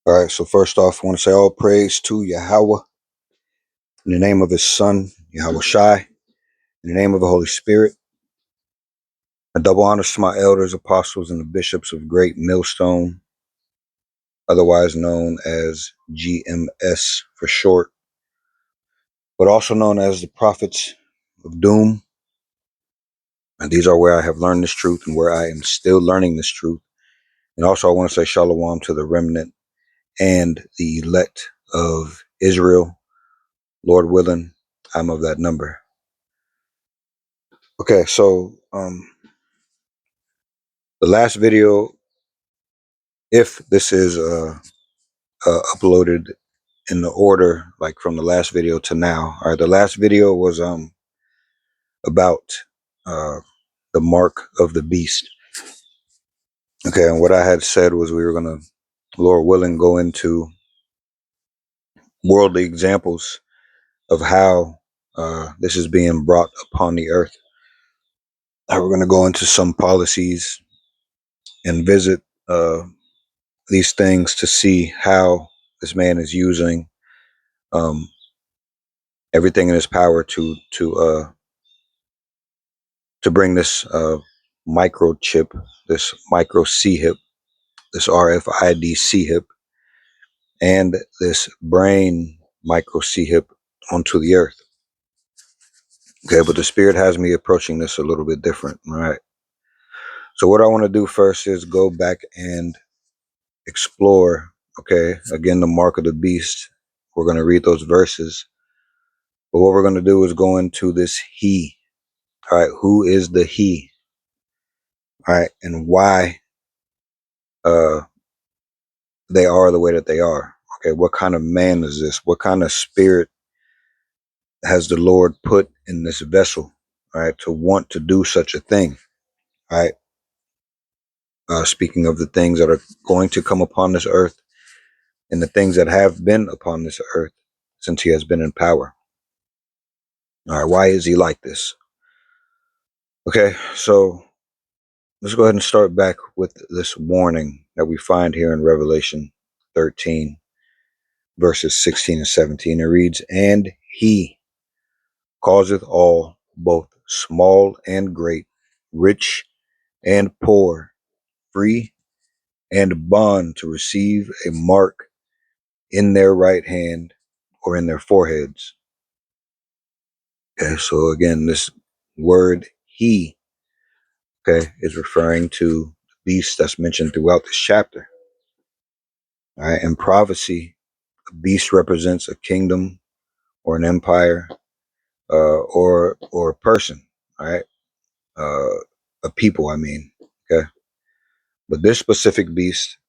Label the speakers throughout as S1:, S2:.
S1: All right, so first off, I want to say all praise to Yahweh in the name of his son, Yahweh Shai, in the name of the Holy Spirit. A double honors to my elders, apostles, and the bishops of Great Millstone, otherwise known as GMS for short, but also known as the prophets of doom. And these are where I have learned this truth and where I am still learning this truth. And also, I want to say shalom to the remnant and the elect of Israel. Lord willing, I'm of that number. Okay, so the last video, if this is uploaded in the order like from the last video to now, all right, the last video was about uh the mark of the beast. Okay, and what I had said was we were gonna, Lord willing, go into worldly examples of how this is being brought upon the earth. We're going to go into some policies and visit these things to see how this man is using um, everything in his power to bring this microchip, this micro C-hip, this RFID C-hip, and this brain micro C-hip onto the earth. Okay, but the Spirit has me approaching this a little bit different. All right. So what I want to do first is go back and explore, okay, again, the mark of the beast. We're going to read those verses. But what we're going to do is go into this he. All right, who is the he? All right, and why uh they are the way that they are. Okay, what kind of man is this? What kind of spirit has the Lord put in this vessel, all right, to want to do such a thing? All right. Speaking of the things that are going to come upon this earth and the things that have been upon this earth since he has been in power. All right, why is he like this? Okay, so let's go ahead and start back with this warning that we find here in Revelation 13, verses 16 and 17. It reads, "And he causeth all, both small and great, rich and poor, free and bond, to receive a mark in their right hand or in their foreheads." Okay, so again, this word he, okay, is referring to the beast that's mentioned throughout this chapter. All right, in prophecy, a beast represents a kingdom or an empire, or a person. All right, a people. I mean, okay. But this specific beast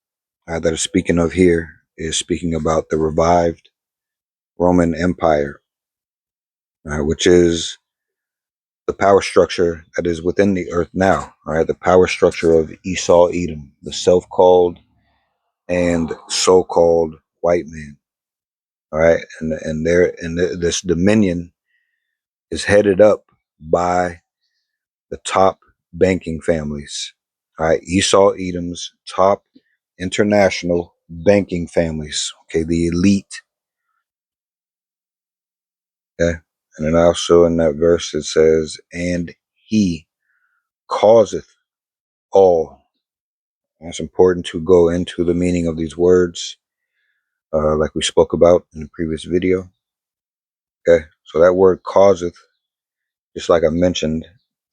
S1: that is speaking of here is speaking about the revived Roman Empire, which is the power structure that is within the earth now. All right, the power structure of Esau, Edom, the self-called and so-called white man. All right, this dominion is headed up by the top banking families. All right, Esau Edom's top international banking families. Okay, the elite. Okay, and then also in that verse it says, "And he causeth all." And it's important to go into the meaning of these words, like we spoke about in the previous video. Okay, so that word causeth, just like I mentioned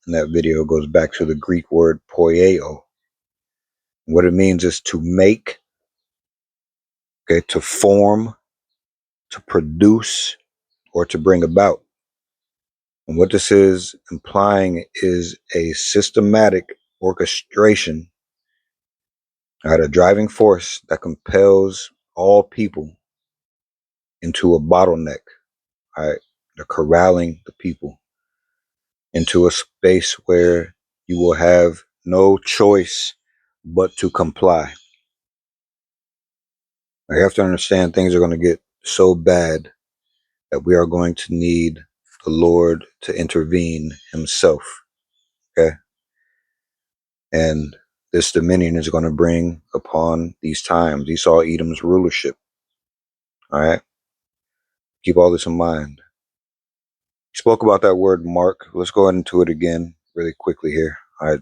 S1: in that video, goes back to the Greek word poieo. What it means is to make, okay, to form, to produce, or to bring about. And what this is implying is a systematic orchestration, a driving force that compels all people into a bottleneck, right? They're corralling the people into a space where you will have no choice but to comply. You have to understand things are going to get so bad that we are going to need the Lord to intervene himself. Okay. And this dominion is going to bring upon these times, Esau, Edom's rulership. All right. Keep all this in mind. Spoke about that word mark. Let's go into it again really quickly here. All right.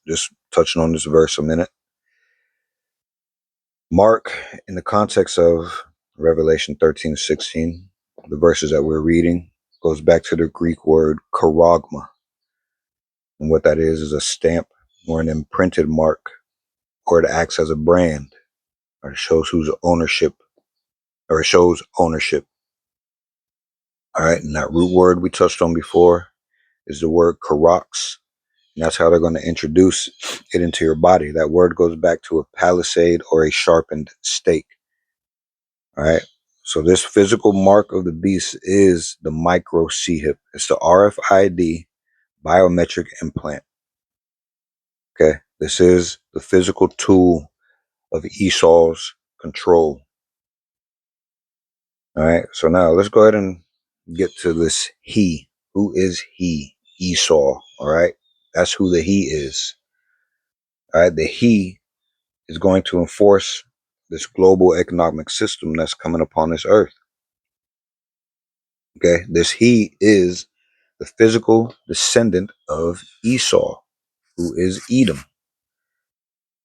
S1: Just touching on this verse a minute. Mark, in the context of Revelation 13:16, the verses that we're reading, goes back to the Greek word charagma. And what that is a stamp or an imprinted mark, or it acts as a brand, or it shows whose ownership, or it shows ownership. All right. And that root word we touched on before is the word karox. And that's how they're going to introduce it into your body. That word goes back to a palisade or a sharpened stake. All right. So this physical mark of the beast is the micro C-hip. It's the RFID biometric implant. Okay. This is the physical tool of Esau's control. All right. So now let's go ahead and get to this he. Who is he? Esau. All right. That's who the he is. All right. The he is going to enforce this global economic system that's coming upon this earth. Okay. This he is the physical descendant of Esau, who is Edom.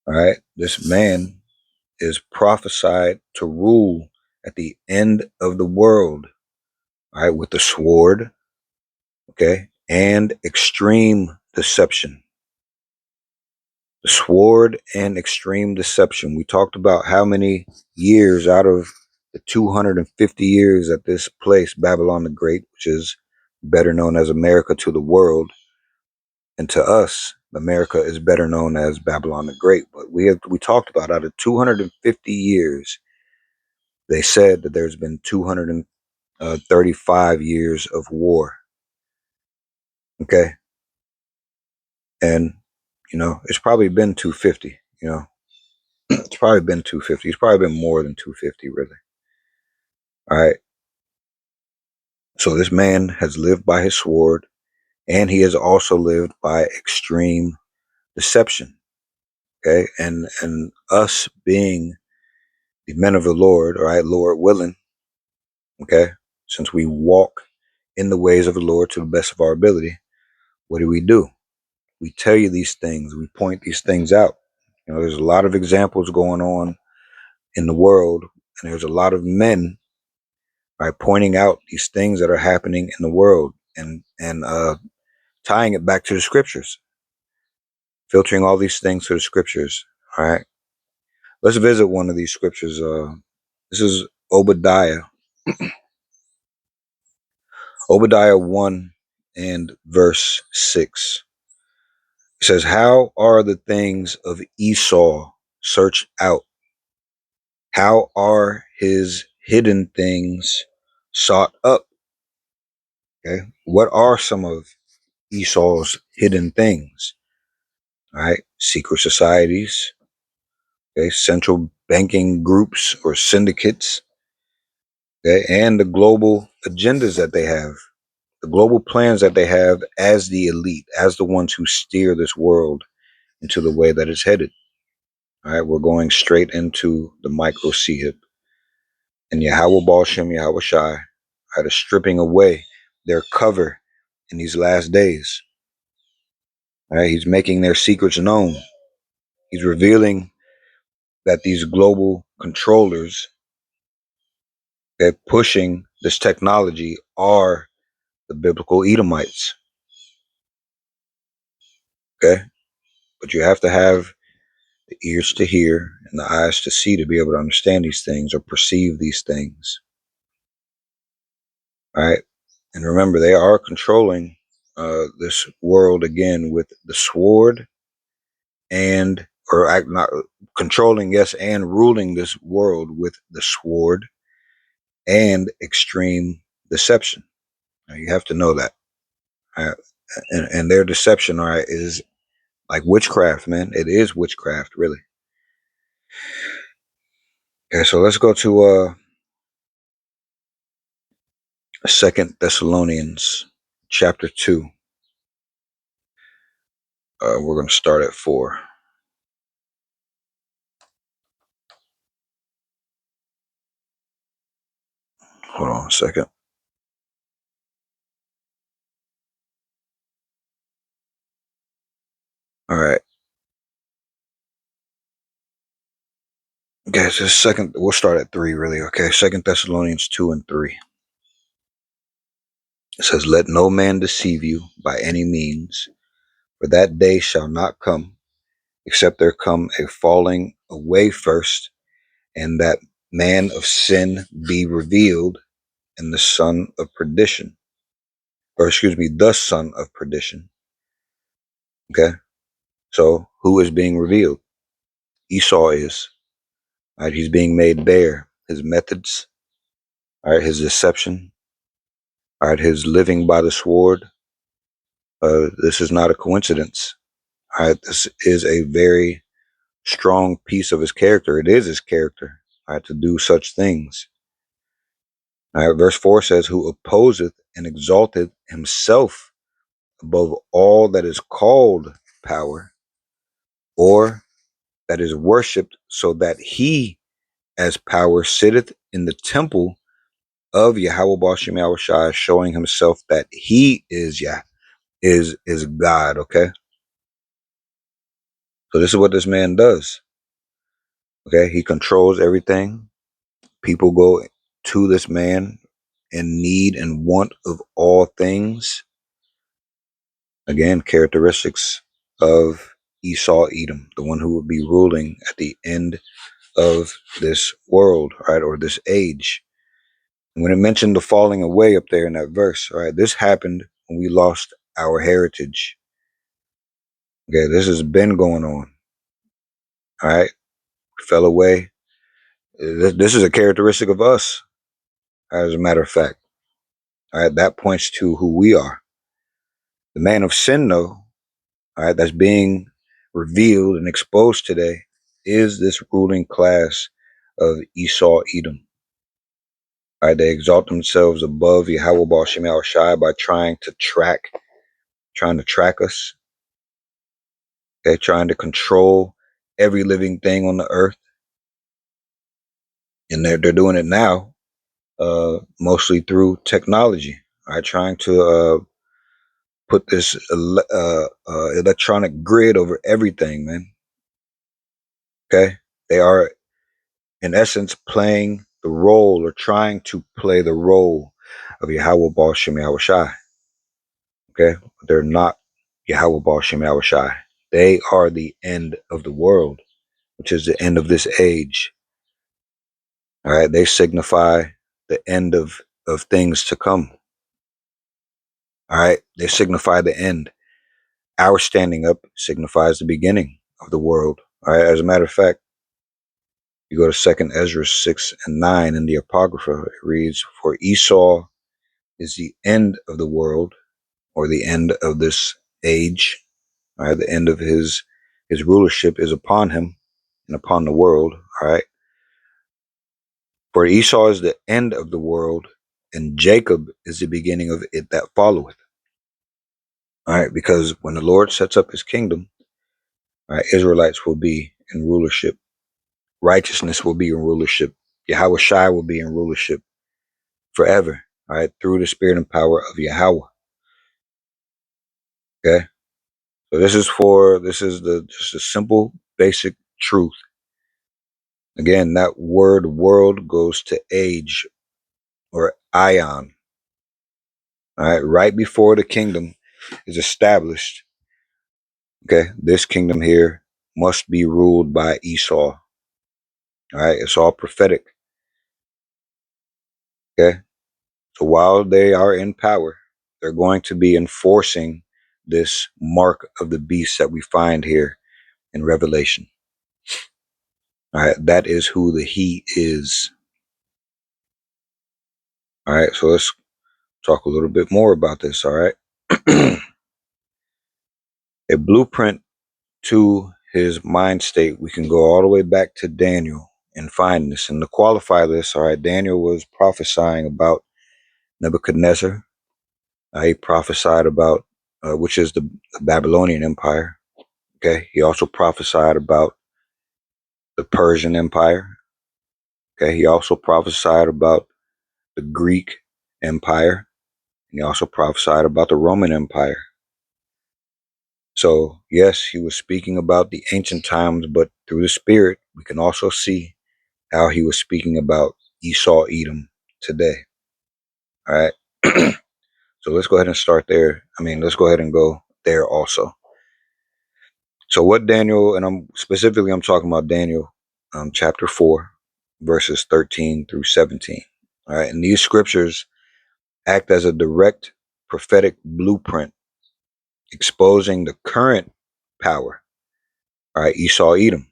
S1: All right. This man is prophesied to rule at the end of the world. All right. With the sword. Okay. And extreme deception. The sword and extreme deception. We talked about how many years out of the 250 years that this place, Babylon the Great, which is better known as America to the world, and to us, America is better known as Babylon the Great. But we talked about out of 250 years, they said that there's been 235 years of war. Okay. And, it's probably been 250, it's probably been 250. It's probably been more than 250, really. All right. So this man has lived by his sword, and he has also lived by extreme deception. Okay. And us being the men of the Lord, all right, Lord willing, okay, since we walk in the ways of the Lord to the best of our ability, what do? We tell you these things, we point these things out. There's a lot of examples going on in the world, and there's a lot of men, right, pointing out these things that are happening in the world, and tying it back to the scriptures, filtering all these things to the scriptures. All right. Let's visit one of these scriptures. This is Obadiah. Obadiah 1 and verse 6. It says, how are the things of Esau searched out? How are his hidden things sought up? Okay. What are some of Esau's hidden things? All right. Secret societies. Okay. Central banking groups or syndicates. Okay. And the global agendas that they have. The global plans that they have as the elite, as the ones who steer this world into the way that it's headed. All right, we're going straight into the micro C-hip. And Yahweh Baal Shem Yahweh Shai are stripping away their cover in these last days. All right, he's making their secrets known. He's revealing that these global controllers that pushing this technology are the biblical Edomites. Okay, but you have to have the ears to hear and the eyes to see to be able to understand these things or perceive these things. All right. And remember, they are controlling this world again with the sword or not controlling, yes, and ruling this world with the sword and extreme deception. Now, you have to know that. Uh, and their deception, all right, is like witchcraft, man. It is witchcraft, really. Okay, so let's go to Second Thessalonians chapter 2. We're going to start at 4. Hold on a second. All right. Okay, so second, we'll start at 3, really. Okay, 2 Thessalonians 2 and 3. It says, "Let no man deceive you by any means, for that day shall not come, except there come a falling away first, and that man of sin be revealed, and the son of perdition," or excuse me, the son of perdition. Okay, so who is being revealed? Esau is. All right, he's being made bare. His methods, all right, his deception, all right, his living by the sword. This is not a coincidence. All right, this is a very strong piece of his character. It is his character, all right, to do such things. All right, verse 4 says, "Who opposeth and exalteth himself above all that is called power, or that is worshipped, so that he as power sitteth in the temple of Yahweh Bashem Yahushai, showing himself that he is is God." Okay, so this is what this man does. Okay, he controls everything. People go to this man in need and want of all things. Again, characteristics of Esau Edom, the one who will be ruling at the end of this world, right, or this age. And when it mentioned the falling away up there in that verse, right, this happened when we lost our heritage. Okay, this has been going on. All right, fell away. This is a characteristic of us, as a matter of fact. All right, that points to who we are. The man of sin, though, all right, that's being revealed and exposed today, is this ruling class of Esau Edom. All right, they exalt themselves above Yahweh Baal Shem Shai by trying to track us. Okay, trying to control every living thing on the earth, and they're doing it now, mostly through technology. All right, trying to put this electronic grid over everything, man. Okay, they are in essence playing the role, or trying to play the role, of Yahweh Baal Shem Shai. Okay, but they're not Yahweh Baal Shem Shai. They are the end of the world, which is the end of this age. All right, they signify the end of things to come. All right, they signify the end. Our standing up signifies the beginning of the world. All right, as a matter of fact, you go to 2 Ezra 6 and 9 in the Apocrypha, it reads, "For Esau is the end of the world," or the end of this age. All right, the end of his rulership is upon him and upon the world. All right, "For Esau is the end of the world, and Jacob is the beginning of it that followeth." All right, because when the Lord sets up his kingdom, all right, Israelites will be in rulership. Righteousness will be in rulership. Yahweh Shai will be in rulership forever. All right, through the spirit and power of Yahweh. Okay, so this is the just a simple, basic truth. Again, that word "world" goes to age, or ion. All right, right before the kingdom is established. Okay, this kingdom here must be ruled by Esau. All right, it's all prophetic. Okay, so while they are in power, they're going to be enforcing this mark of the beast that we find here in Revelation. All right, that is who the he is. All right, so let's talk a little bit more about this. All right, a blueprint to his mind state. We can go all the way back to Daniel and find this. And to qualify this, all right, Daniel was prophesying about Nebuchadnezzar. He prophesied about, which is the Babylonian Empire. Okay, he also prophesied about the Persian Empire. Okay, he also prophesied about the Greek Empire, and he also prophesied about the Roman Empire. So, yes, he was speaking about the ancient times, but through the Spirit, we can also see how he was speaking about Esau, Edom today. All right. So let's go ahead and start there. Let's go ahead and go there also. So what Daniel, and I'm talking about Daniel chapter 4, verses 13 through 17. All right. And these scriptures act as a direct prophetic blueprint exposing the current power. All right. Esau, Edom.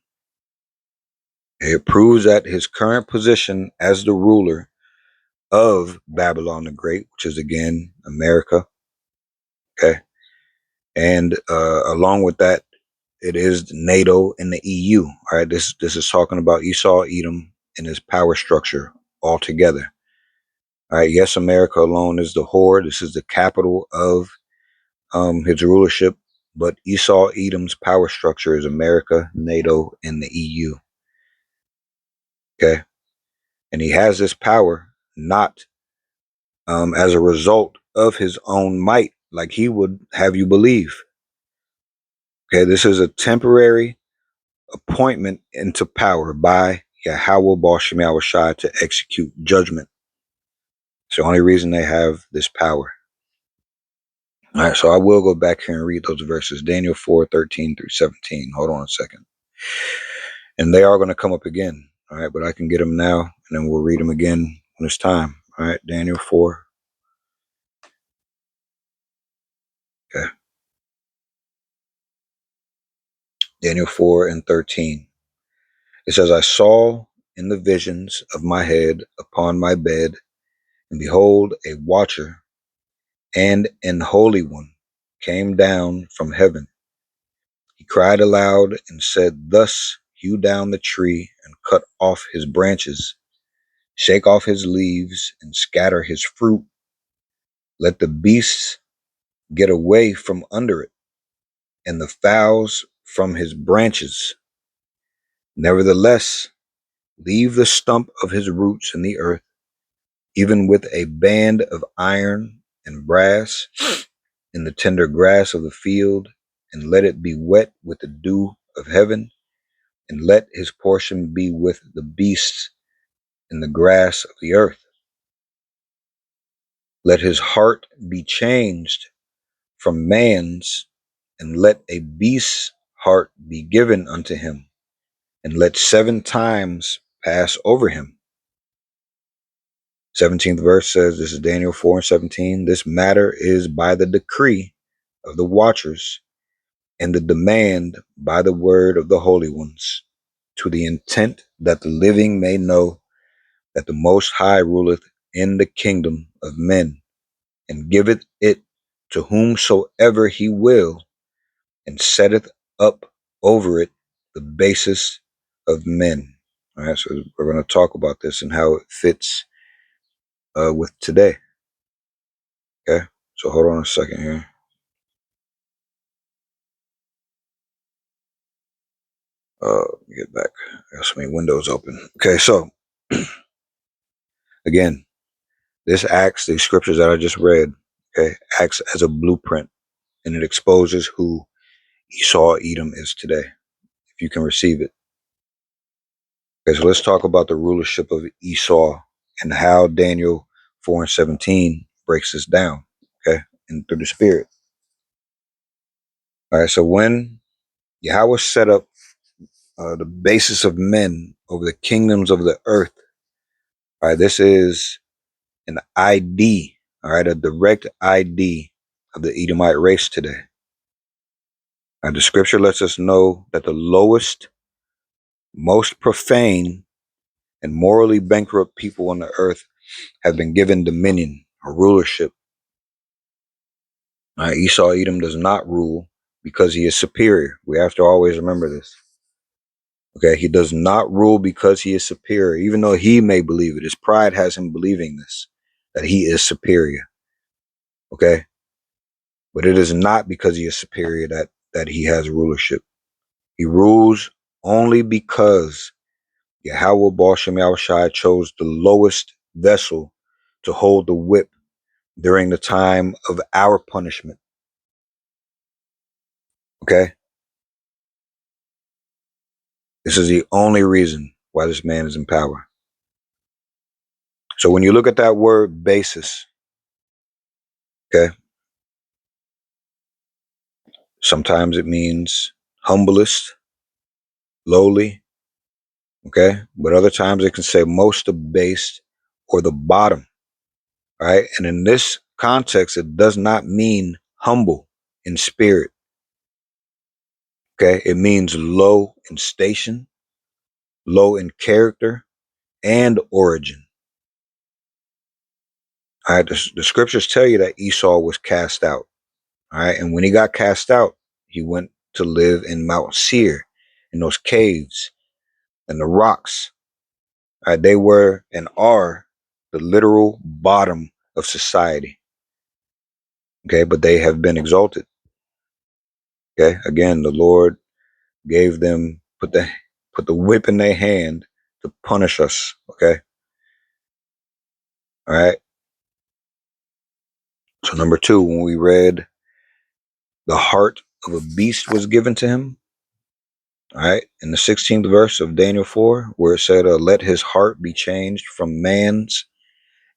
S1: It proves that his current position as the ruler of Babylon the Great, which is again America. Okay. And along with that, it is NATO and the EU. All right. This is talking about Esau, Edom, and his power structure altogether. All right. Yes, America alone is the whore. This is the capital of his rulership. But Esau, Edom's power structure is America, NATO, and the EU. Okay. And he has this power not as a result of his own might, like he would have you believe. Okay. This is a temporary appointment into power by Yahweh Bashem Yahushai to execute judgment. It's the only reason they have this power. All right, so I will go back here and read those verses. Daniel 4, 13 through 17. Hold on a second. And they are going to come up again. All right, but I can get them now, and then we'll read them again when it's time. All right, Daniel 4. Okay. Daniel 4 and 13. It says, I saw in the visions of my head upon my bed, and behold, a watcher and an holy one came down from heaven. He cried aloud and said, thus hew down the tree and cut off his branches, shake off his leaves and scatter his fruit. Let the beasts get away from under it, and the fowls from his branches. Nevertheless, leave the stump of his roots in the earth, even with a band of iron and brass, in the tender grass of the field, and let it be wet with the dew of heaven, and let his portion be with the beasts in the grass of the earth. Let his heart be changed from man's, and let a beast's heart be given unto him, and let 7 times pass over him. 17th verse says, this is Daniel 4 and 17, this matter is by the decree of the watchers, and the demand by the word of the holy ones, to the intent that the living may know that the Most High ruleth in the kingdom of men, and giveth it to whomsoever he will, and setteth up over it the basis of men. All right, so we're going to talk about this and how it fits with today. Okay, so hold on a second here. Let me get back. I got so many windows open. Okay, so again, these scriptures that I just read, okay, acts as a blueprint, and it exposes who Esau Edom is today, if you can receive it. Okay, so let's talk about the rulership of Esau and how Daniel 4 and 17 breaks this down, okay, and through the Spirit. All right, so when Yahweh set up the basis of men over the kingdoms of the earth, all right, this is an ID, all right, a direct ID of the Edomite race today. And the scripture lets us know that the lowest, most profane, and morally bankrupt people on the earth have been given dominion or rulership. Esau Edom does not rule because he is superior. We have to always remember this. Okay, he does not rule because he is superior, even though he may believe it. His pride has him believing this, that he is superior. Okay, but it is not because he is superior that he has rulership. He rules only because Yahweh Bashem Yahushai chose the lowest vessel to hold the whip during the time of our punishment. Okay? This is the only reason why this man is in power. So when you look at that word basis, okay, sometimes it means humblest, lowly, okay, but other times it can say most abased or the bottom, right? And in this context, it does not mean humble in spirit, okay? It means low in station, low in character, and origin. All right, the scriptures tell you that Esau was cast out. All right, and when he got cast out, he went to live in Mount Seir, in those caves and the rocks. All right, they were and are the literal bottom of society. Okay, but they have been exalted. Okay, again, the Lord gave them put the whip in their hand to punish us. Okay, all right. So number two, when we read the heart of a beast was given to him. All right, in the 16th verse of Daniel 4, where it said, let his heart be changed from man's,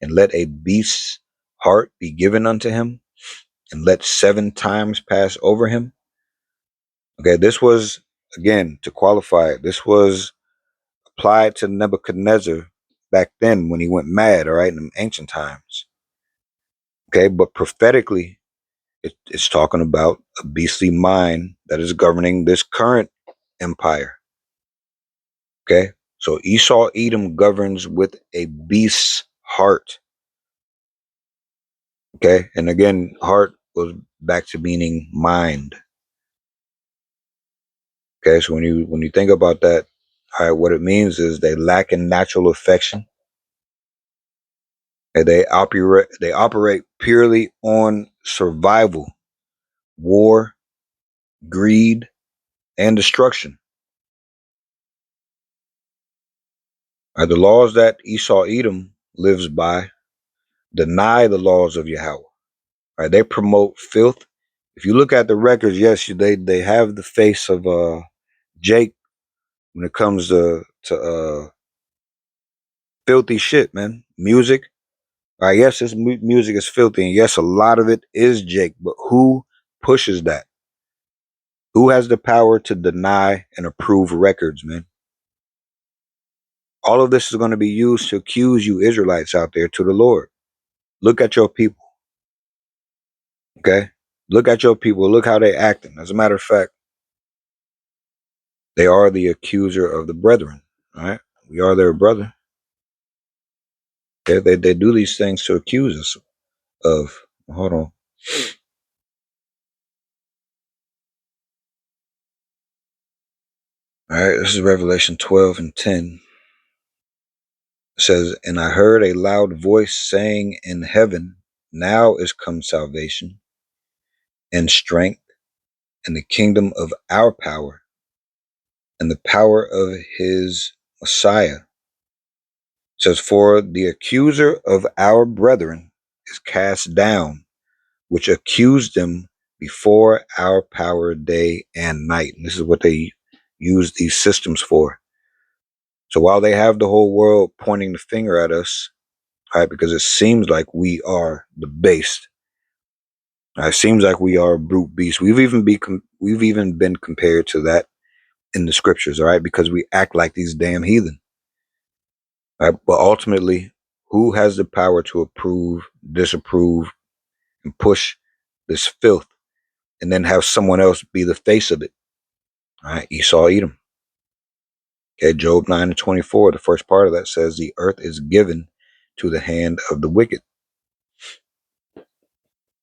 S1: and let a beast's heart be given unto him, and let 7 times pass over him. Okay, this was, again, to qualify it, this was applied to Nebuchadnezzar back then when he went mad, all right, in the ancient times. Okay, but prophetically, it's talking about a beastly mind that is governing this current empire. Okay, so Esau Edom governs with a beast's heart. Okay, and again, heart goes back to meaning mind. Okay, so when you think about that, all right, what it means is they lack in natural affection, and they operate purely on survival, war, greed, and destruction. All right, the laws that Esau Edom lives by deny the laws of Yahweh. All right, they promote filth. If you look at the records, yes, they have the face of Jake when it comes to filthy shit, man. Music. All right, yes, this music is filthy, and yes, a lot of it is Jake. But who pushes that? Who has the power to deny and approve records, man? All of this is going to be used to accuse you Israelites out there to the Lord. Look at your people, okay? Look at your people. Look how they acting. As a matter of fact, they are the accuser of the brethren, all right? We are their brother. They do these things to accuse us of. Hold on. All right, this is Revelation 12 and 10. It says, and I heard a loud voice saying in heaven, now is come salvation and strength and the kingdom of our power and the power of his Messiah. It says, for the accuser of our brethren is cast down, which accused them before our power day and night. And this is what they use these systems for. So while they have the whole world pointing the finger at us, right, because it seems like we are the base. It seems like we are a brute beast. We've even been compared to that in the scriptures, all right, because we act like these damn heathen. Right? But ultimately, who has the power to approve, disapprove, and push this filth, and then have someone else be the face of it? All right, Esau Edom. Okay, Job 9 and 24, the first part of that says, the earth is given to the hand of the wicked.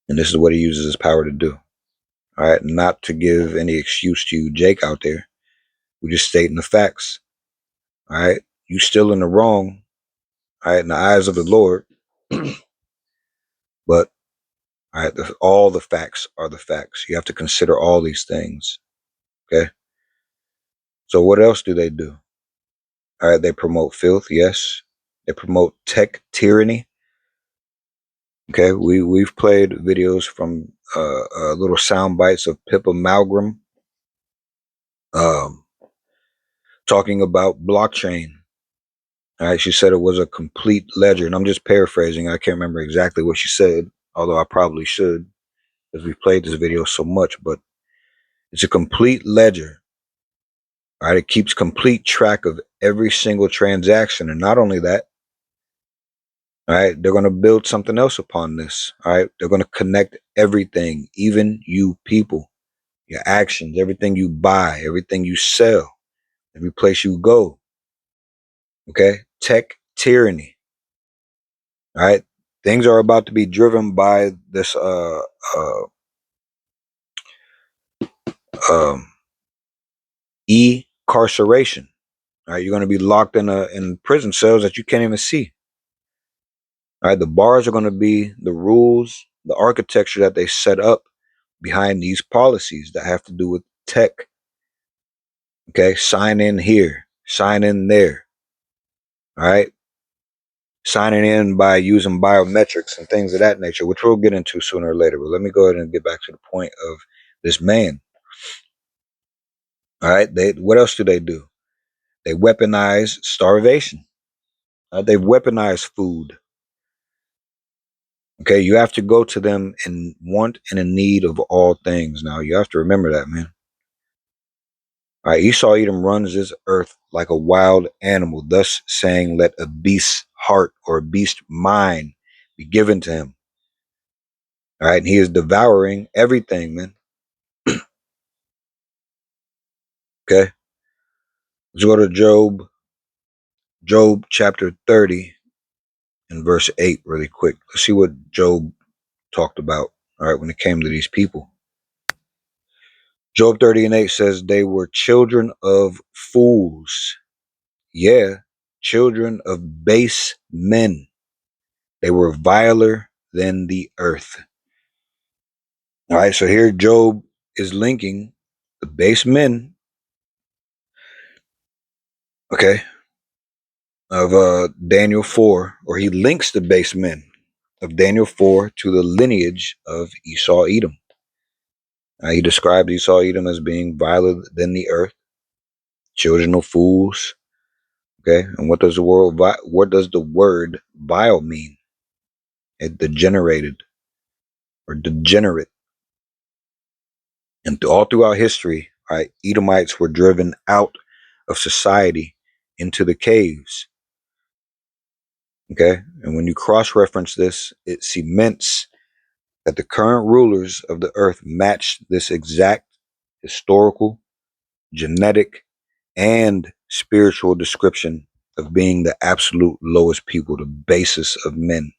S1: And this is what he uses his power to do. All right, not to give any excuse to you, Jake, out there. We're just stating the facts. All right, you still in the wrong. All right, in the eyes of the Lord. But all right, all the facts are the facts. You have to consider all these things. Okay. So what else do they do? All right, they promote filth. Yes, they promote tech tyranny. Okay, we've played videos from little sound bites of Pippa Malgram um, talking about blockchain. All right, she said it was a complete ledger, and I'm just paraphrasing. I can't remember exactly what she said, although I probably should, because we've played this video so much. But it's a complete ledger. All right, it keeps complete track of every single transaction, and not only that. All right, they're going to build something else upon this. All right, they're going to connect everything, even you people, your actions, everything you buy, everything you sell, every place you go. Okay, tech tyranny. All right, things are about to be driven by this um, e-carceration. All right, you're going to be locked in prison cells that you can't even see. All right, the bars are going to be the rules, the architecture that they set up behind these policies that have to do with tech. Okay, sign in here, sign in there. All right, signing in by using biometrics and things of that nature, which we'll get into sooner or later. But let me go ahead and get back to the point of this man. All right, what else do they do? They weaponize starvation. They've weaponized food. Okay, you have to go to them in want and in need of all things. Now you have to remember that, man. All right, Esau Edom runs this earth like a wild animal, thus saying, "Let a beast's heart or a beast mind be given to him." All right, and he is devouring everything, man. Okay, let's go to Job chapter 30 and verse 8, really quick. Let's see what Job talked about. All right, when it came to these people. Job 30 and 8 says, "They were children of fools. Yeah, children of base men. They were viler than the earth." All right, so here Job is linking the base men, okay, of Daniel 4, or he links the base men of Daniel 4 to the lineage of Esau Edom. He described Esau Edom as being viler than the earth, children of fools. Okay, and what does the word vile mean? It degenerated or degenerate. And all throughout history, right, Edomites were driven out of society into the caves. Okay, and when you cross-reference this, it cements that the current rulers of the earth match this exact historical, genetic, and spiritual description of being the absolute lowest people, the basis of men.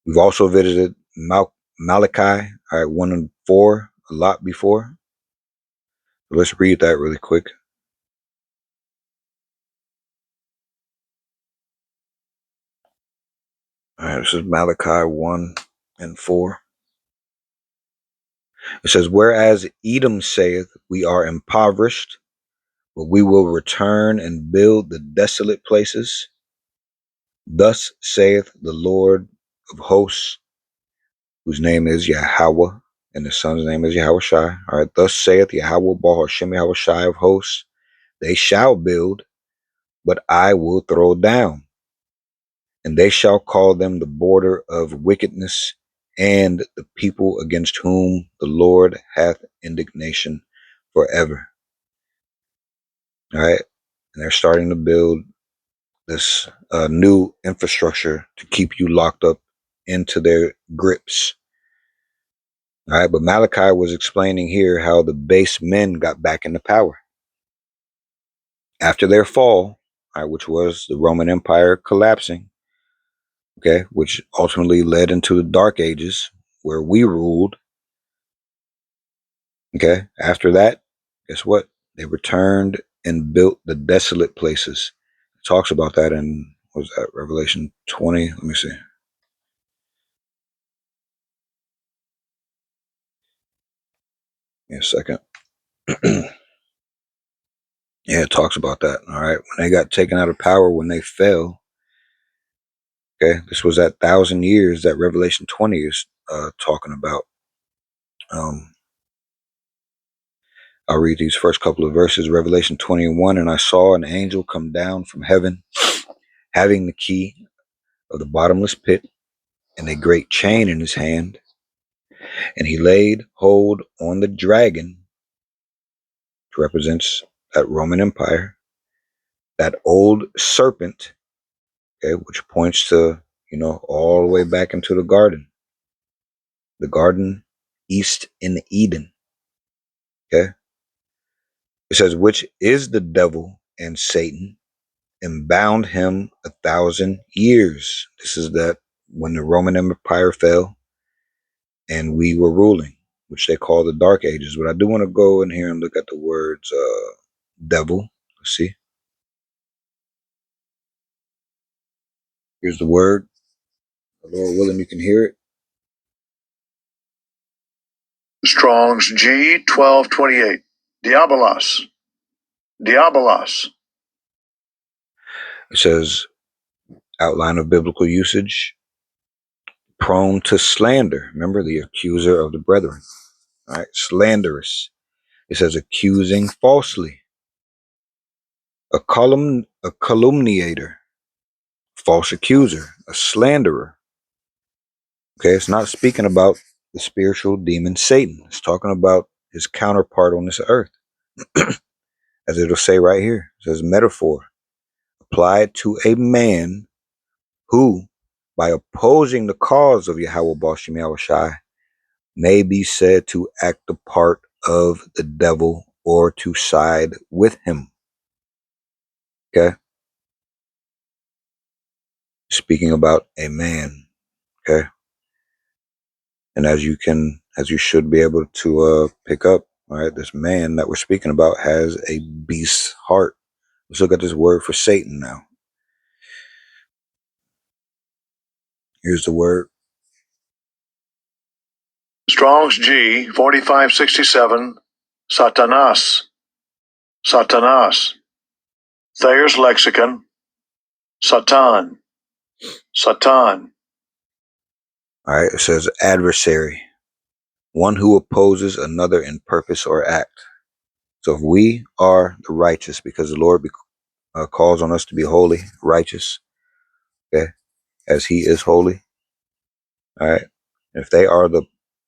S1: We've also visited Malachi, all right, 1 and 4, a lot before. So let's read that really quick. All right, this is Malachi 1 and 4. It says, "Whereas Edom saith, We are impoverished, but we will return and build the desolate places. Thus saith the Lord of hosts, whose name is Yahweh, and the son's name is Yahweh Shai." All right, thus saith Yahweh Baal Hashem Yahweh Shai of hosts, "They shall build, but I will throw down, and they shall call them the border of wickedness, and the people against whom the Lord hath indignation forever." All right, and they're starting to build this new infrastructure to keep you locked up into their grips. All right, but Malachi was explaining here how the base men got back into power after their fall, all right, which was the Roman Empire collapsing, okay, which ultimately led into the Dark Ages where we ruled. Okay, after that, guess what? They returned and built the desolate places. It talks about that in, what was that, Revelation 20? Let me see. Give me a second. Yeah, it talks about that. All right. When they got taken out of power, when they fell, Okay, this was that 1,000 years that Revelation 20 is talking about. I'll read these first couple of verses. Revelation 21, and I saw an angel come down from heaven, having the key of the bottomless pit and a great chain in his hand. And he laid hold on the dragon, which represents that Roman Empire, that old serpent, okay, which points to, all the way back into the garden east in Eden. Okay. It says, which is the devil and Satan, and bound him 1,000 years. This is that when the Roman Empire fell and we were ruling, which they call the Dark Ages. But I do want to go in here and look at the words devil. Let's see. Here's the word. The Lord willing, you can hear it.
S2: Strong's G 1228. Diabolos. Diabolos.
S1: It says, outline of biblical usage, prone to slander. Remember, the accuser of the brethren. All right, slanderous. It says accusing falsely. A calumniator, false accuser, a slanderer. Okay, it's not speaking about the spiritual demon Satan. It's talking about his counterpart on this earth. As it'll say right here, it says metaphor applied to a man who, by opposing the cause of Yahweh Bashim Yahushai, may be said to act the part of the devil or to side with him. Okay? Speaking about a man. Okay? And as you should be able to pick up, all right, this man that we're speaking about has a beast's heart. Let's look at this word for Satan now. Here's the word.
S2: Strong's G 4567. Satanas. Satanas. Thayer's Lexicon. Satan. Satan.
S1: All right, it says adversary, one who opposes another in purpose or act. So if we are the righteous, because the Lord calls on us to be holy, righteous, okay, as He is holy, all right. If they are the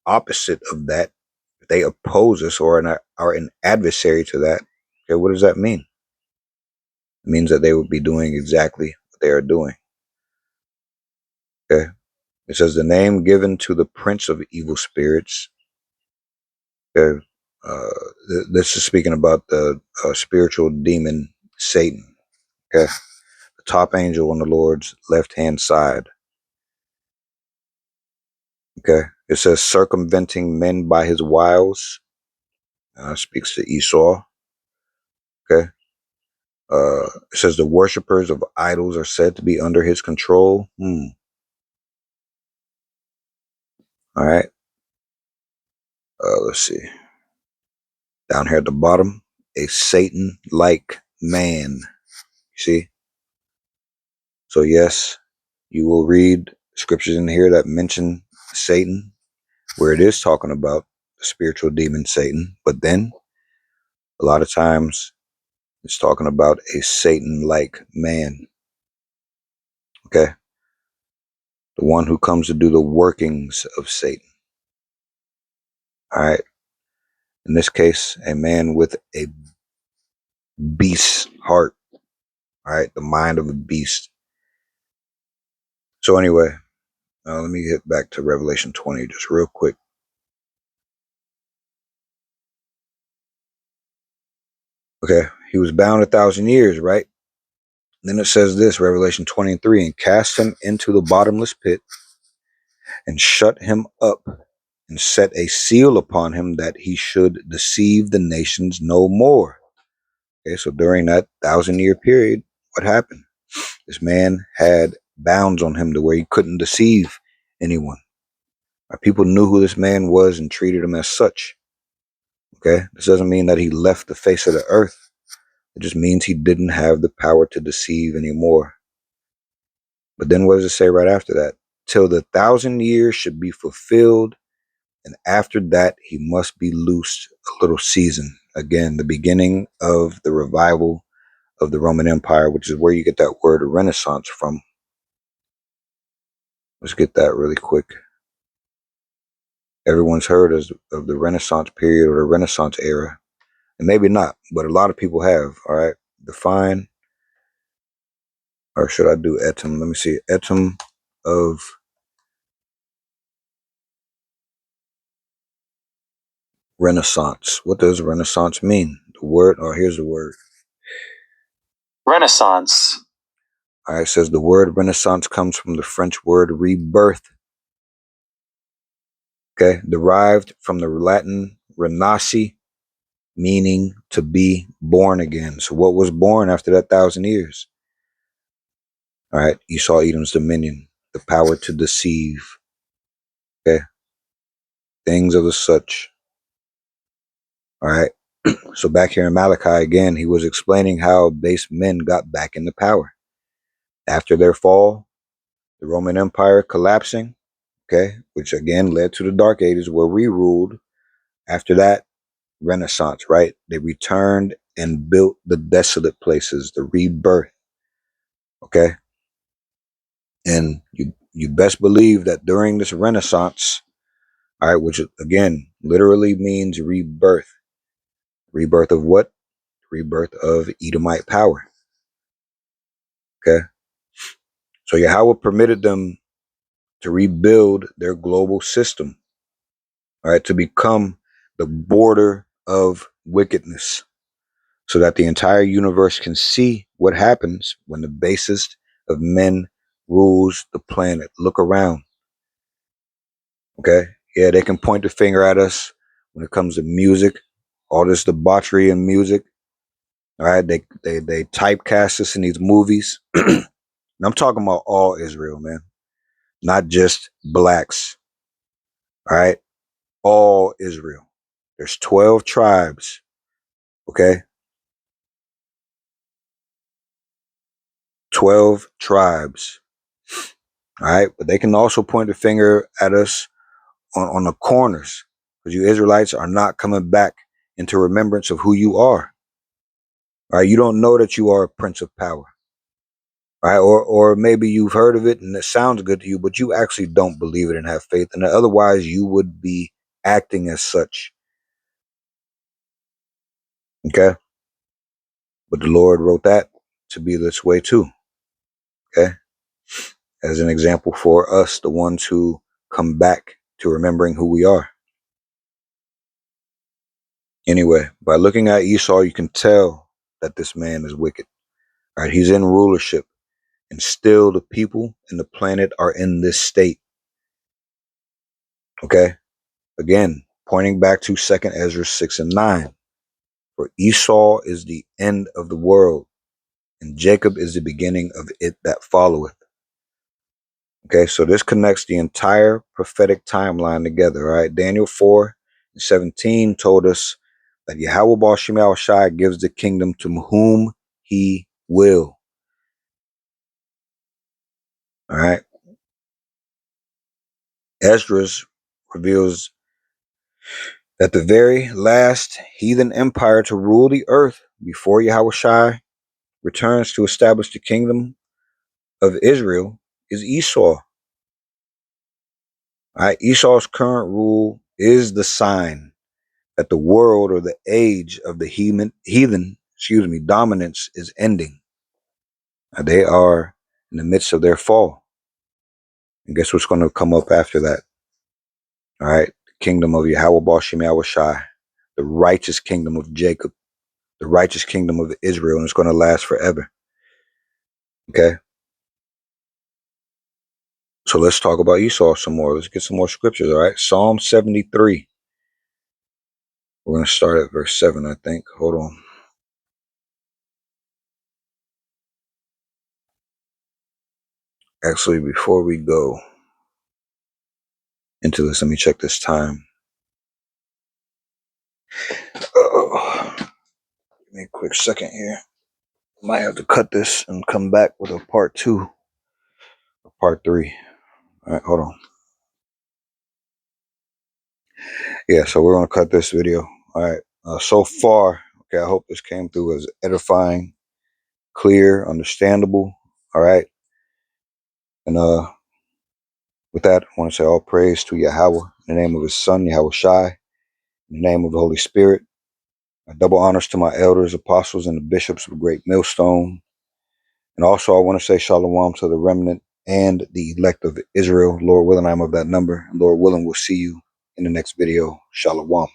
S1: opposite of that, if they oppose us or are an adversary to that, okay, what does that mean? It means that they would be doing exactly what they are doing. Okay. It says the name given to the prince of evil spirits. Okay. This is speaking about the spiritual demon Satan. Okay. The top angel on the Lord's left hand side. Okay. It says circumventing men by his wiles. Speaks to Esau. Okay. It says the worshippers of idols are said to be under his control. All right. Let's see. Down here at the bottom, a Satan-like man. See? So yes, you will read scriptures in here that mention Satan, where it is talking about the spiritual demon Satan, but then a lot of times it's talking about a Satan-like man. Okay? The one who comes to do the workings of Satan. All right? In this case, a man with a beast's heart. All right? The mind of a beast. So anyway, let me get back to Revelation 20 just real quick. Okay, he was bound 1,000 years, right? Then it says this, Revelation 23, and cast him into the bottomless pit and shut him up and set a seal upon him that he should deceive the nations no more. Okay, so during that 1,000-year period, what happened? This man had bounds on him to where he couldn't deceive anyone. People knew who this man was and treated him as such. Okay, this doesn't mean that he left the face of the earth. It just means he didn't have the power to deceive anymore. But then what does it say right after that? Till the 1,000 years should be fulfilled, and after that he must be loosed a little season. Again, the beginning of the revival of the Roman Empire, which is where you get that word Renaissance from. Let's get that really quick. Everyone's heard of the Renaissance period or the Renaissance era, and maybe not, but a lot of people have. All right, define, or should I do etym? Let me see, etym of Renaissance. What does Renaissance mean? The word, or here's the word. Renaissance. All right, it says the word Renaissance comes from the French word rebirth. Okay, derived from the Latin renasci, meaning to be born again. So what was born after that 1,000 years? All right, Esau Edom's dominion, the power to deceive. Okay, things of the such. All right, so back here in Malachi again, he was explaining how base men got back into power after their fall, the Roman Empire collapsing. Okay, which again led to the Dark Ages where we ruled. After that, Renaissance, right? They returned and built the desolate places, the rebirth. Okay, and you best believe that during this Renaissance, all right, which again literally means rebirth. Rebirth of what? Rebirth of Edomite power. Okay, so Yahweh permitted them to rebuild their global system, all right, to become the border of wickedness, so that the entire universe can see what happens when the basest of men rules the planet. Look around. Okay. Yeah, they can point the finger at us when it comes to music, all this debauchery in music. All right. They typecast us in these movies. And I'm talking about all Israel, man, not just blacks. All right. All Israel. There's 12 tribes. Okay. 12 tribes. All right. But they can also point the finger at us on the corners, because you Israelites are not coming back into remembrance of who you are. All right. You don't know that you are a prince of power. All right. Or maybe you've heard of it and it sounds good to you, but you actually don't believe it and have faith in it. Otherwise, you would be acting as such. Okay. But the Lord wrote that to be this way too. Okay. As an example for us, the ones who come back to remembering who we are. Anyway, by looking at Esau, you can tell that this man is wicked. All right. He's in rulership, and still the people and the planet are in this state. Okay. Again, pointing back to 2nd Ezra 6 and 9. For Esau is the end of the world, and Jacob is the beginning of it that followeth. Okay, so this connects the entire prophetic timeline together. All right, Daniel 4 and 17 told us that Yahweh Baal Shem Shai gives the kingdom to whom he will. All right, Esdras reveals that the very last heathen empire to rule the earth before Yahweh Shai returns to establish the kingdom of Israel is Esau. All right, Esau's current rule is the sign that the world or the age of the heathen dominance is ending. They are in the midst of their fall. And guess what's going to come up after that? All right, the kingdom of Yahweh Baal Shem Shai, the righteous kingdom of Jacob, the righteous kingdom of Israel, and it's going to last forever. Okay, so let's talk about Esau some more. Let's get some more scriptures. All right, Psalm 73. We're going to start at verse 7, I think. Hold on. Actually, before we go into this, let me check this time. Give me a quick second here. Might have to cut this and come back with a part 2. part 3. All right, hold on. Yeah, so we're going to cut this video. All right. So far, okay, I hope this came through as edifying, clear, understandable. All right. And with that, I want to say all praise to Yahweh in the name of his son, Yahweh Shai, in the name of the Holy Spirit. Double honors to my elders, apostles, and the bishops of the great millstone. And also I want to say shalom to the remnant and the elect of Israel. Lord willing, I'm of that number. And Lord willing, we'll see you in the next video. Shalom.